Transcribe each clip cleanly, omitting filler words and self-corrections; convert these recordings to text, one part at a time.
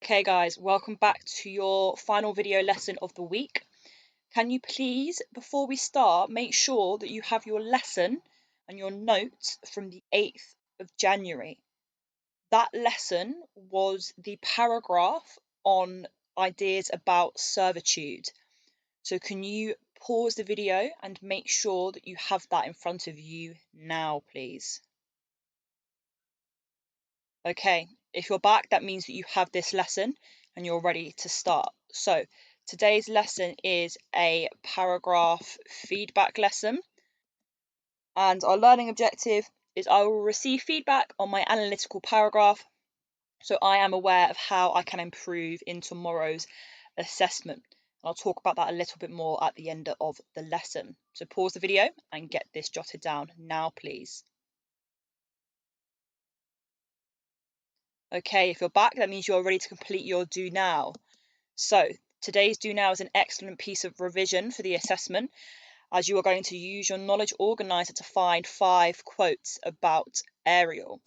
Okay guys, welcome back to your final video lesson of the week. Can you please, before we start, make sure that you have your lesson and your notes from the 8th of January. That lesson was the paragraph on ideas about servitude. So can you pause the video and make sure that you have that in front of you now, please? Okay, if you're back, that means that you have this lesson and you're ready to start. So today's lesson is a paragraph feedback lesson, and our learning objective is I will receive feedback on my analytical paragraph so I am aware of how I can improve in tomorrow's assessment. I'll talk about that a little bit more at the end of the lesson. So pause the video and get this jotted down now, please. Okay, if you're back, that means you're ready to complete your do now. So today's do now is an excellent piece of revision for the assessment, as you are going to use your knowledge organizer to find 5 quotes about Ariel.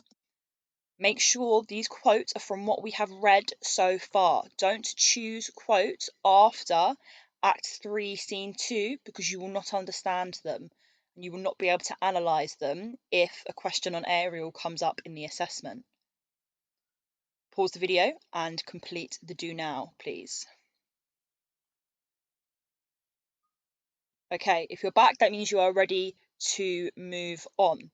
Make sure these quotes are from what we have read so far. Don't choose quotes after Act 3, Scene 2, because you will not understand them and you will not be able to analyse them if a question on Ariel comes up in the assessment. Pause the video and complete the do now, please. Okay, if you're back, that means you are ready to move on.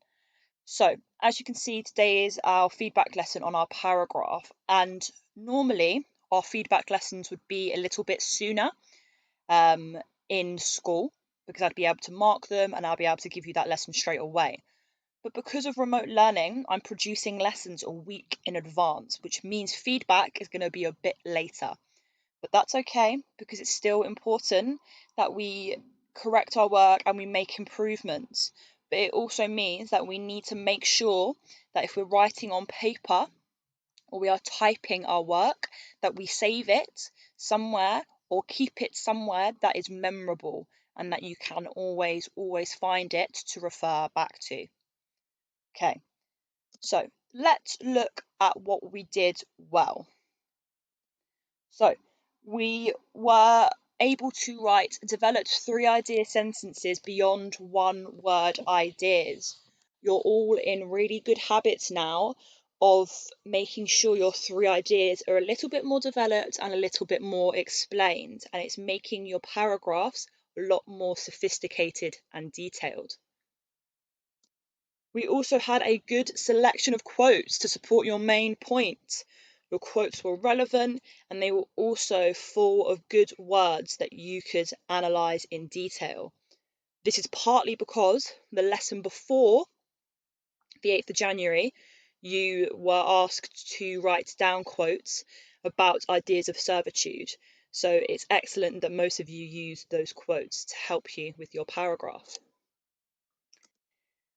So, as you can see, today is our feedback lesson on our paragraph, and normally our feedback lessons would be a little bit sooner in school, because I'd be able to mark them and I'll be able to give you that lesson straight away. But because of remote learning, I'm producing lessons a week in advance, which means feedback is going to be a bit later. But that's okay, because it's still important that we correct our work and we make improvements. But it also means that we need to make sure that if we're writing on paper or we are typing our work, that we save it somewhere or keep it somewhere that is memorable and that you can always find it to refer back to. Okay, so let's look at what we did well. So we were able to write developed 3-idea sentences beyond 1-word ideas. You're all in really good habits now of making sure your 3 ideas are a little bit more developed and a little bit more explained, and it's making your paragraphs a lot more sophisticated and detailed. We also had a good selection of quotes to support your main point. Your quotes were relevant and they were also full of good words that you could analyse in detail. This is partly because the lesson before the 8th of January, you were asked to write down quotes about ideas of servitude. So it's excellent that most of you used those quotes to help you with your paragraph.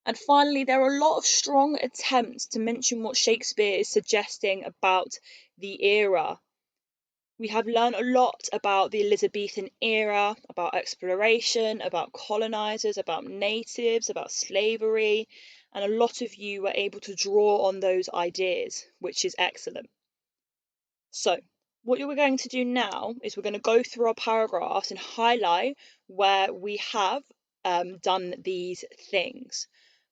And finally, there are a lot of strong attempts to mention what Shakespeare is suggesting about the era. We have learned a lot about the Elizabethan era, about exploration, about colonisers, about natives, about slavery, and a lot of you were able to draw on those ideas, which is excellent. So, what you're going to do now is we're going to go through our paragraphs and highlight where we have done these things.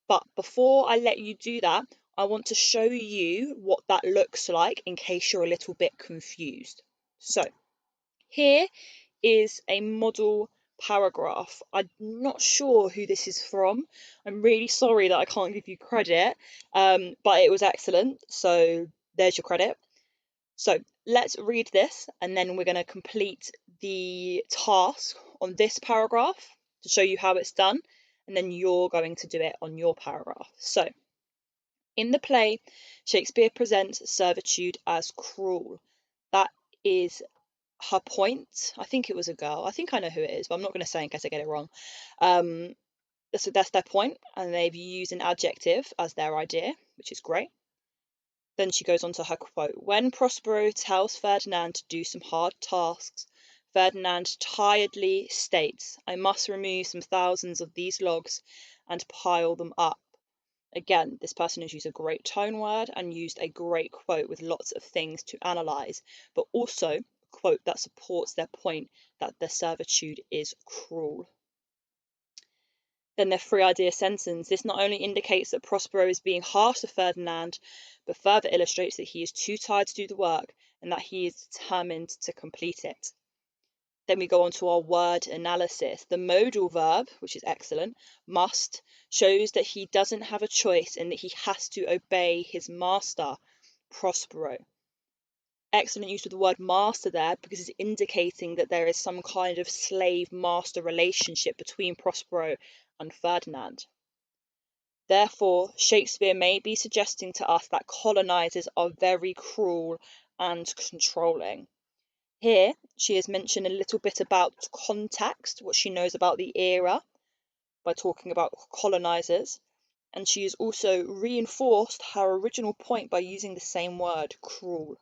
But before I let you do that, I want to show you what that looks like in case you're a little bit confused. So here is a model paragraph. I'm not sure who this is from. I'm really sorry that I can't give you credit, but it was excellent. So there's your credit. So let's read this and then we're going to complete the task on this paragraph to show you how it's done. And then you're going to do it on your paragraph. So, in the play, Shakespeare presents servitude as cruel. That is her point. I think it was a girl. I think I know who it is, but I'm not going to say in case I get it wrong. So that's their point, and they've used an adjective as their idea, which is great. Then she goes on to her quote. When Prospero tells Ferdinand to do some hard tasks, Ferdinand tiredly states, I must remove some thousands of these logs and pile them up. Again, this person has used a great tone word and used a great quote with lots of things to analyse, but also a quote that supports their point that their servitude is cruel. Then their free idea sentence. This not only indicates that Prospero is being harsh to Ferdinand, but further illustrates that he is too tired to do the work and that he is determined to complete it. Then we go on to our word analysis. The modal verb, which is excellent, must, shows that he doesn't have a choice and that he has to obey his master, Prospero. Excellent use of the word master there because it's indicating that there is some kind of slave-master relationship between Prospero and Ferdinand. Therefore, Shakespeare may be suggesting to us that colonizers are very cruel and controlling. Here, she has mentioned a little bit about context, what she knows about the era, by talking about colonizers, and she has also reinforced her original point by using the same word, cruel.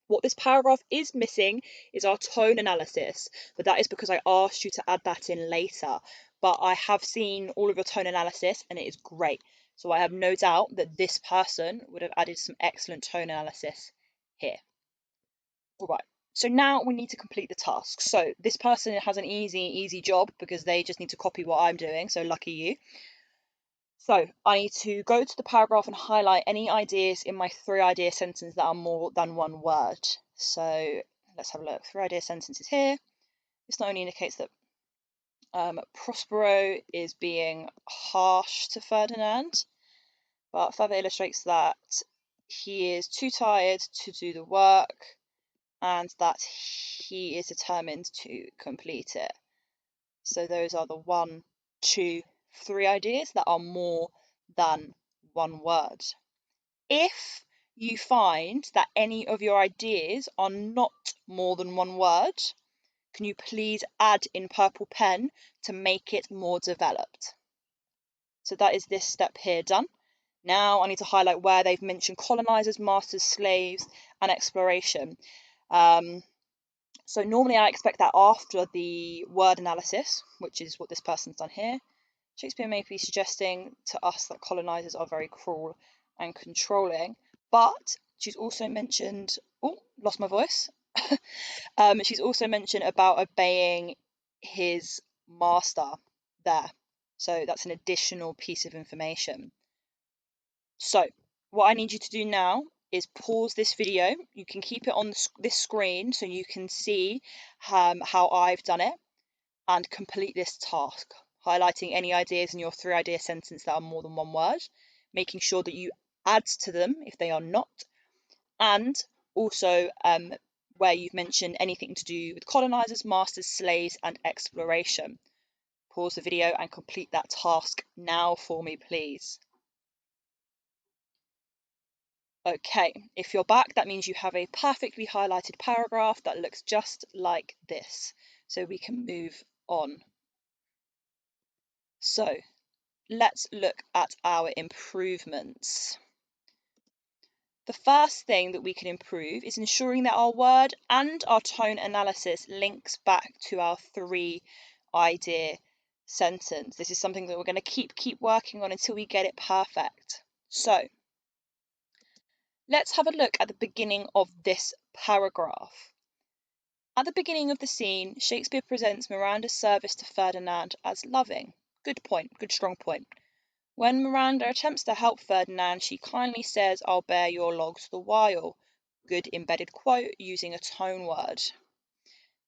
What this paragraph is missing is our tone analysis, but that is because I asked you to add that in later. But I have seen all of your tone analysis and it is great. So I have no doubt that this person would have added some excellent tone analysis here. All right. So now we need to complete the task. So this person has an easy job because they just need to copy what I'm doing. So lucky you. So I need to go to the paragraph and highlight any ideas in my three idea sentence that are more than one word. So let's have a look. Three idea sentences here. This not only indicates that Prospero is being harsh to Ferdinand, but further illustrates that he is too tired to do the work and that he is determined to complete it. So those are the 1, 2, 3 ideas that are more than one word. If you find that any of your ideas are not more than one word, can you please add in purple pen to make it more developed? So that is this step here done. Now I need to highlight where they've mentioned colonizers, masters, slaves, and exploration. So normally I expect that after the word analysis, which is what this person's done here, Shakespeare may be suggesting to us that colonizers are very cruel and controlling, but she's also mentioned, oh, lost my voice. She's also mentioned about obeying his master there. So that's an additional piece of information. So what I need you to do now is pause this video. You can keep it on this screen so you can see how I've done it and complete this task, highlighting any ideas in your three idea sentence that are more than one word, making sure that you add to them if they are not, and also where you've mentioned anything to do with colonizers, masters, slaves, and exploration. Pause the video and complete that task now for me, please. Okay, if you're back, that means you have a perfectly highlighted paragraph that looks just like this. So we can move on. So let's look at our improvements. The first thing that we can improve is ensuring that our word and our tone analysis links back to our three idea sentence. This is something that we're going to keep working on until we get it perfect. So let's have a look at the beginning of this paragraph. At the beginning of the scene, Shakespeare presents Miranda's service to Ferdinand as loving. Good point, good strong point. When Miranda attempts to help Ferdinand, she kindly says, "I'll bear your logs the while." Good embedded quote using a tone word.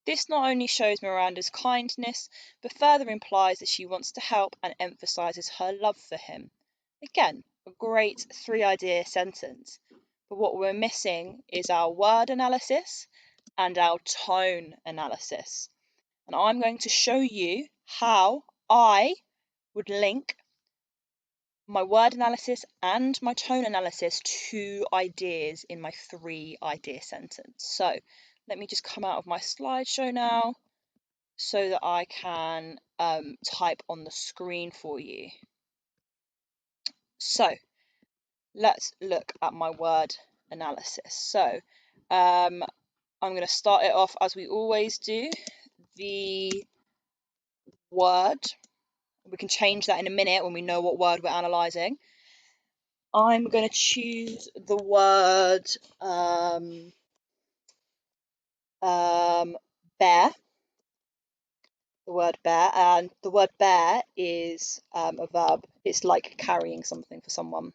This not only shows Miranda's kindness, but further implies that she wants to help and emphasises her love for him. Again, a great three idea sentence. But what we're missing is our word analysis and our tone analysis. And I'm going to show you how I would link my word analysis and my tone analysis to ideas in my three idea sentence. So let me just come out of my slideshow now so that I can type on the screen for you. So let's look at my word analysis. So I'm going to start it off as we always do. The word, we can change that in a minute when we know what word we're analysing. I'm going to choose the word bear. The word bear, and the word bear is a verb. It's like carrying something for someone.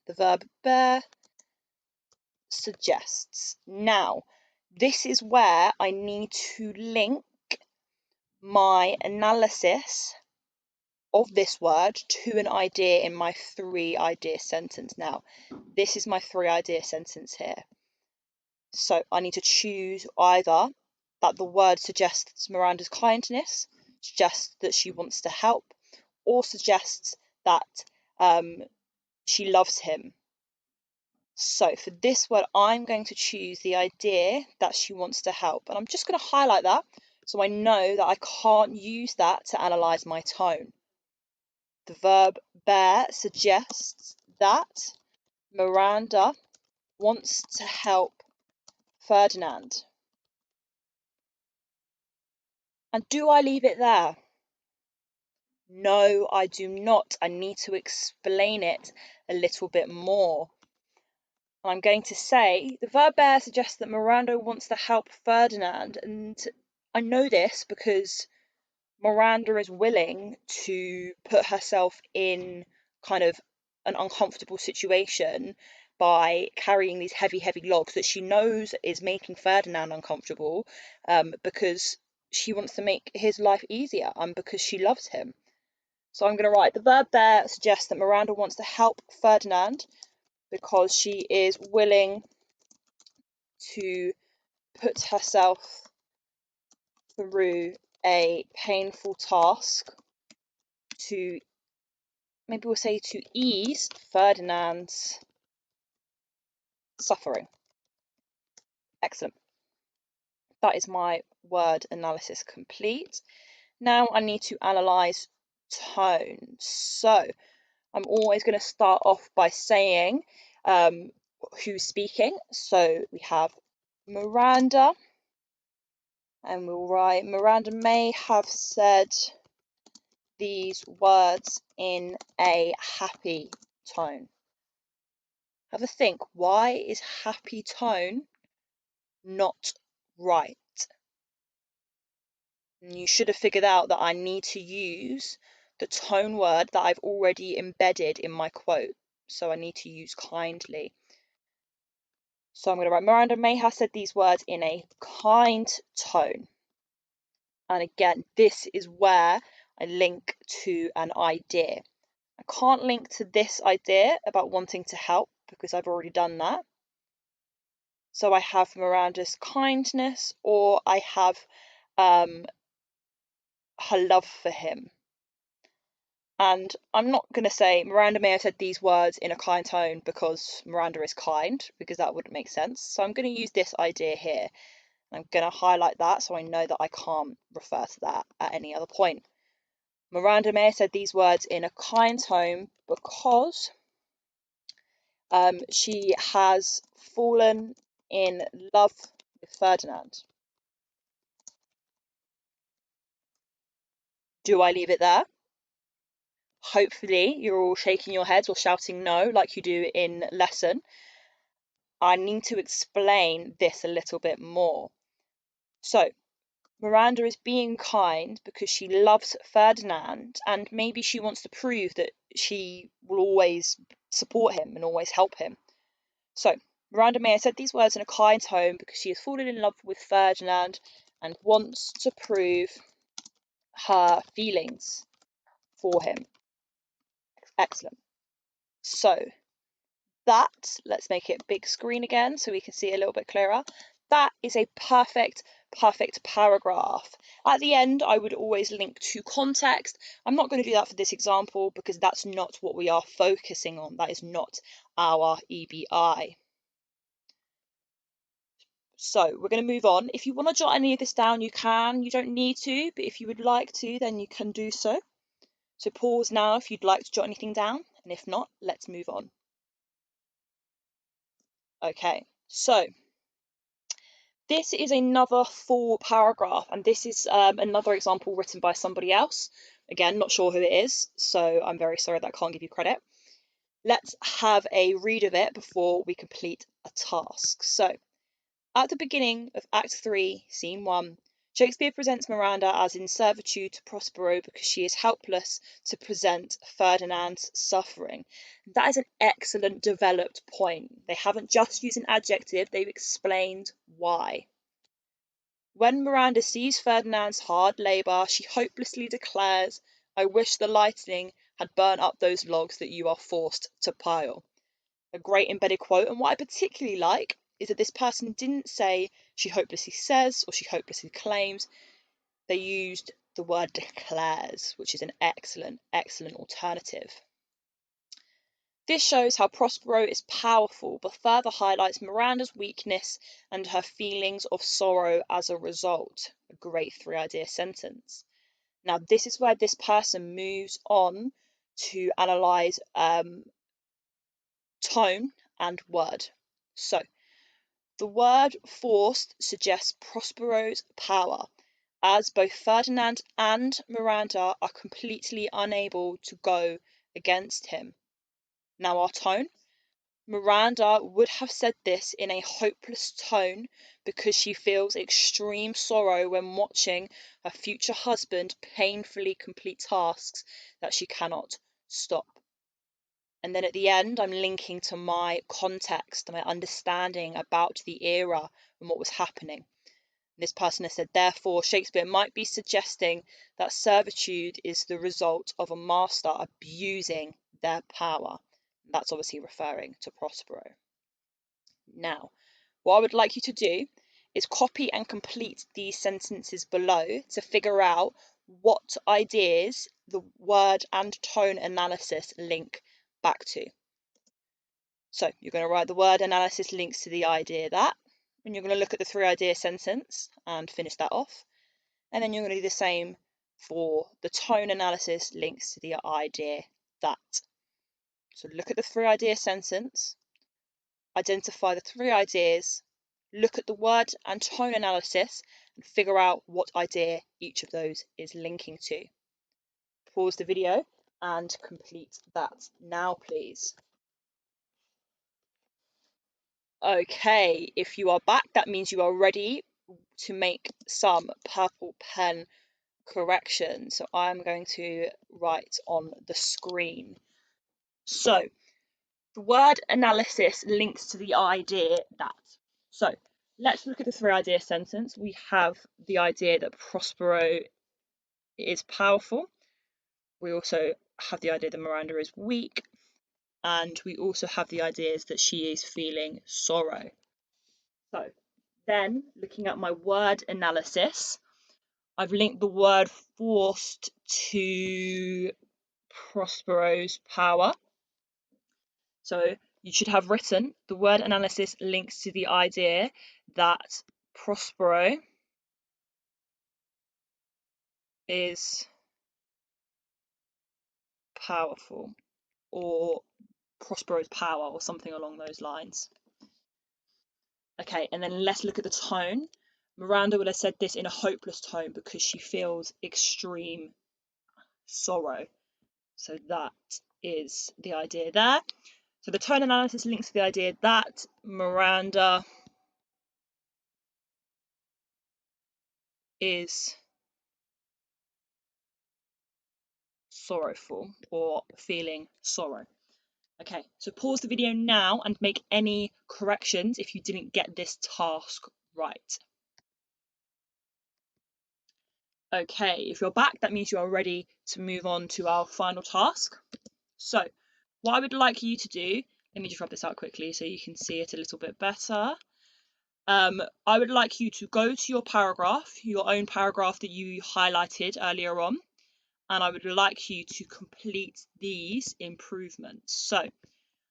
The verb bear suggests. Now, this is where I need to link my analysis of this word to an idea in my 3-idea sentence. Now, this is my 3-idea sentence here. So I need to choose either that the word suggests Miranda's kindness, suggests that she wants to help, or suggests that she loves him. So for this word, I'm going to choose the idea that she wants to help. And I'm just going to highlight that so I know that I can't use that to analyse my tone. The verb bear suggests that Miranda wants to help Ferdinand. And do I leave it there? No, I do not. I need to explain it a little bit more. I'm going to say the verb bear suggests that Miranda wants to help Ferdinand, and I know this because Miranda is willing to put herself in kind of an uncomfortable situation by carrying these heavy logs that she knows is making Ferdinand uncomfortable, because she wants to make his life easier and because she loves him. So I'm going to write the verb there suggests that Miranda wants to help Ferdinand because she is willing to put herself through a painful task to, maybe we'll say, to ease Ferdinand's suffering. Excellent. That is my word analysis complete. Now I need to analyse tone. So I'm always going to start off by saying who's speaking. So we have Miranda, and we'll write Miranda may have said these words in a happy tone. Have a think, why is happy tone not right? And you should have figured out that I need to use the tone word that I've already embedded in my quote. So I need to use kindly. So I'm going to write Miranda may have said these words in a kind tone. And again, this is where I link to an idea. I can't link to this idea about wanting to help because I've already done that. So I have Miranda's kindness, or I have her love for him. And I'm not going to say Miranda may have said these words in a kind tone because Miranda is kind, because that wouldn't make sense. So I'm going to use this idea here. I'm going to highlight that so I know that I can't refer to that at any other point. Miranda may have said these words in a kind tone because she has fallen in love with Ferdinand. Do I leave it there? Hopefully you're all shaking your heads or shouting no like you do in lesson. I need to explain this a little bit more. So Miranda is being kind because she loves Ferdinand, and maybe she wants to prove that she will always support him and always help him. So Miranda may have said these words in a kind tone because she has fallen in love with Ferdinand and wants to prove her feelings for him. Excellent. So that, let's make it big screen again so we can see it a little bit clearer. That is a perfect paragraph. At the end, I would always link to context. I'm not going to do that for this example because that's not what we are focusing on. That is not our EBI. So we're going to move on. If you want to jot any of this down, you can. You don't need to, but if you would like to, then you can do so. So pause now if you'd like to jot anything down, and if not, let's move on. Okay, so this is another full paragraph, and this is another example written by somebody else. Again, not sure who it is, so I'm very sorry that I can't give you credit. Let's have a read of it before we complete a task. So, at the beginning of Act 3, Scene 1, Shakespeare presents Miranda as in servitude to Prospero because she is helpless to present Ferdinand's suffering. That is an excellent developed point. They haven't just used an adjective, they've explained why. When Miranda sees Ferdinand's hard labour, she hopelessly declares, "I wish the lightning had burnt up those logs that you are forced to pile." A great embedded quote, and what I particularly like is that this person didn't say she hopelessly says or she hopelessly claims. They used the word declares, which is an excellent, excellent alternative. This shows how Prospero is powerful, but further highlights Miranda's weakness and her feelings of sorrow as a result. A great three-idea sentence. Now, this is where this person moves on to analyse tone and word. So, the word forced suggests Prospero's power, as both Ferdinand and Miranda are completely unable to go against him. Now, our tone. Miranda would have said this in a hopeless tone because she feels extreme sorrow when watching her future husband painfully complete tasks that she cannot stop. And then at the end, I'm linking to my context, my understanding about the era and what was happening. This person has said, therefore, Shakespeare might be suggesting that servitude is the result of a master abusing their power. That's obviously referring to Prospero. Now, what I would like you to do is copy and complete these sentences below to figure out what ideas the word and tone analysis link back to. So you're going to write the word analysis links to the idea that, and you're going to look at the three-idea sentence and finish that off. And then you're going to do the same for the tone analysis links to the idea that. So look at the three-idea sentence, identify the three ideas, look at the word and tone analysis, and figure out what idea each of those is linking to. Pause the video and complete that now, please. Okay, if you are back, that means you are ready to make some purple pen corrections. So I'm going to write on the screen. So the word analysis links to the idea that. So let's look at the three-idea sentence. We have the idea that Prospero is powerful. We also have the idea that Miranda is weak. And we also have the ideas that she is feeling sorrow. So then, looking at my word analysis, I've linked the word forced to Prospero's power. So you should have written the word analysis links to the idea that Prospero is powerful, or Prospero's power, or something along those lines. Okay, and then let's look at the tone. Miranda would have said this in a hopeless tone because she feels extreme sorrow. So that is the idea there. So the tone analysis links to the idea that Miranda is sorrowful or feeling sorrow. Okay, so pause the video now and make any corrections if you didn't get this task right. Okay, if you're back, that means you are ready to move on to our final task. So what I would like you to do, let me just rub this out quickly so you can see it a little bit better. I would like you to go to your paragraph, your own paragraph that you highlighted earlier on, and I would like you to complete these improvements. So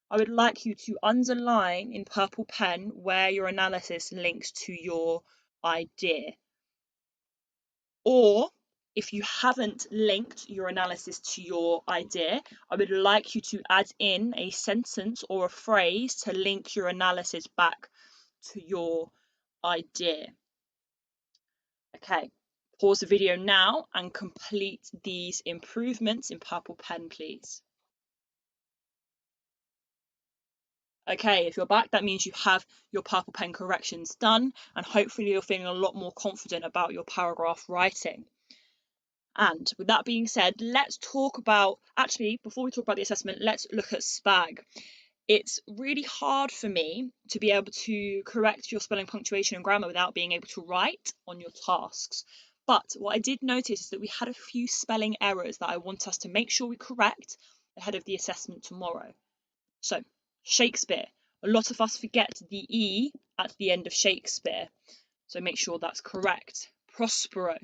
I would like you to underline in purple pen where your analysis links to your idea. Or if you haven't linked your analysis to your idea, I would like you to add in a sentence or a phrase to link your analysis back to your idea. Okay, pause the video now and complete these improvements in purple pen, please. Okay, if you're back, that means you have your purple pen corrections done, and hopefully you're feeling a lot more confident about your paragraph writing. And with that being said, let's talk about, actually, before we talk about the assessment, let's look at SPAG. It's really hard for me to be able to correct your spelling, punctuation, and grammar without being able to write on your tasks. But what I did notice is that we had a few spelling errors that I want us to make sure we correct ahead of the assessment tomorrow. So, Shakespeare. A lot of us forget the E at the end of Shakespeare, so make sure that's correct. Prospero.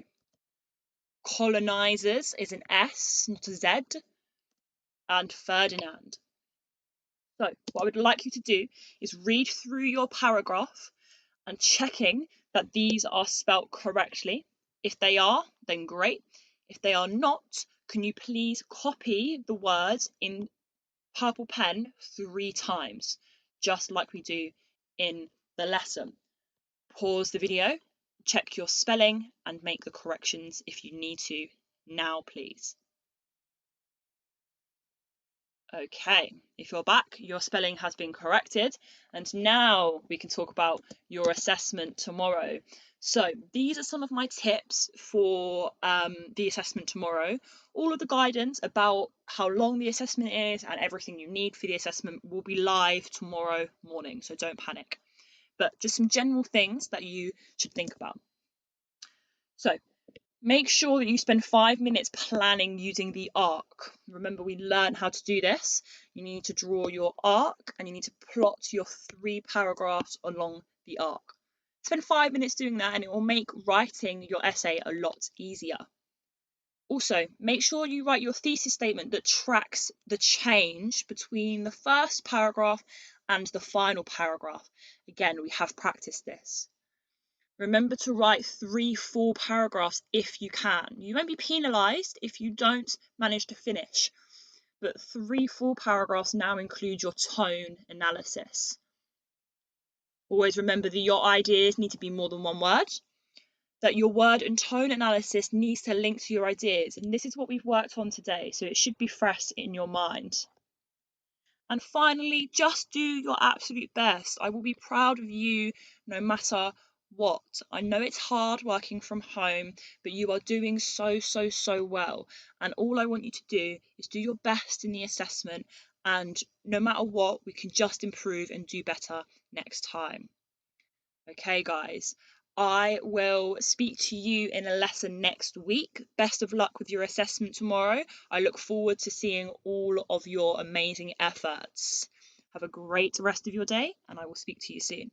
Colonizers is an S, not a Z. And Ferdinand. So, what I would like you to do is read through your paragraph and checking that these are spelt correctly. If they are, then great. If they are not, can you please copy the words in purple pen 3 times, just like we do in the lesson. Pause the video, check your spelling, and make the corrections if you need to now, please. Okay, if you're back, your spelling has been corrected, and now we can talk about your assessment tomorrow. So these are some of my tips for the assessment tomorrow. All of the guidance about how long the assessment is and everything you need for the assessment will be live tomorrow morning, so don't panic. But just some general things that you should think about. So make sure that you spend 5 minutes planning using the arc. Remember, we learned how to do this. You need to draw your arc and you need to plot your 3 paragraphs along the arc. Spend 5 minutes doing that and it will make writing your essay a lot easier. Also, make sure you write your thesis statement that tracks the change between the first paragraph and the final paragraph. Again, we have practiced this. Remember to write 3 full paragraphs if you can. You won't be penalised if you don't manage to finish, but 3 full paragraphs now include your tone analysis. Always remember that your ideas need to be more than 1 word, that your word and tone analysis needs to link to your ideas, and this is what we've worked on today, so it should be fresh in your mind. And finally, just do your absolute best. I will be proud of you no matter what. I know it's hard working from home, but you are doing so well. And all I want you to do is do your best in the assessment, and no matter what, we can just improve and do better next time. Okay, guys. I will speak to you in a lesson next week. Best of luck with your assessment tomorrow. I look forward to seeing all of your amazing efforts. Have a great rest of your day, and I will speak to you soon.